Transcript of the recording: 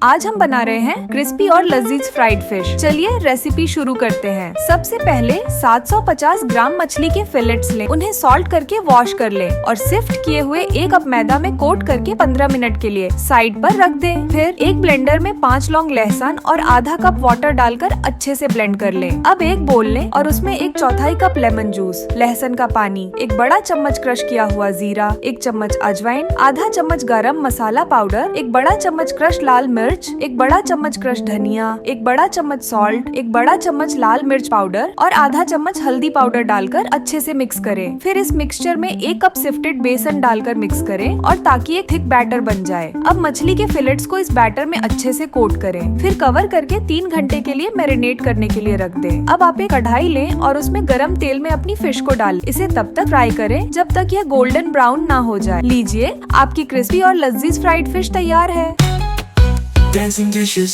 आज हम बना रहे हैं क्रिस्पी और लजीज फ्राइड फिश। चलिए रेसिपी शुरू करते हैं। सबसे पहले 750 ग्राम मछली के फिलेट्स लें, उन्हें सॉल्ट करके वॉश कर लें और सिफ्ट किए हुए 1 कप मैदा में कोट करके 15 मिनट के लिए साइड पर रख दें। फिर एक ब्लेंडर में 5 लौंग लहसुन और आधा कप वाटर डालकर अच्छे से ब्लेंड कर लें। अब एक बोल लें और उसमें 1/4 कप लेमन जूस, लहसुन का पानी, 1 बड़ा चम्मच क्रश किया हुआ जीरा, 1 चम्मच अजवाइन, आधा चम्मच गरम मसाला पाउडर, 1 बड़ा चम्मच क्रश लाल मिर्च, 1 बड़ा चम्मच क्रश धनिया, 1 बड़ा चम्मच सॉल्ट, 1 बड़ा चम्मच लाल मिर्च पाउडर और आधा चम्मच हल्दी पाउडर डालकर अच्छे से मिक्स करें। फिर इस मिक्सचर में 1 कप सिफ्टेड बेसन डालकर मिक्स करें और ताकि एक थिक बैटर बन जाए। अब मछली के फिलेट्स को इस बैटर में अच्छे से कोट करें। फिर कवर करके 3 घंटे के लिए मैरिनेट करने के लिए रख दें। अब आप एक कढ़ाई लें और उसमें गरम तेल में अपनी फिश को डालें। इसे तब तक फ्राई करें जब तक यह गोल्डन ब्राउन ना हो जाए। लीजिए, आपकी क्रिस्पी और लजीज फ्राइड फिश तैयार है। Dancing dishes.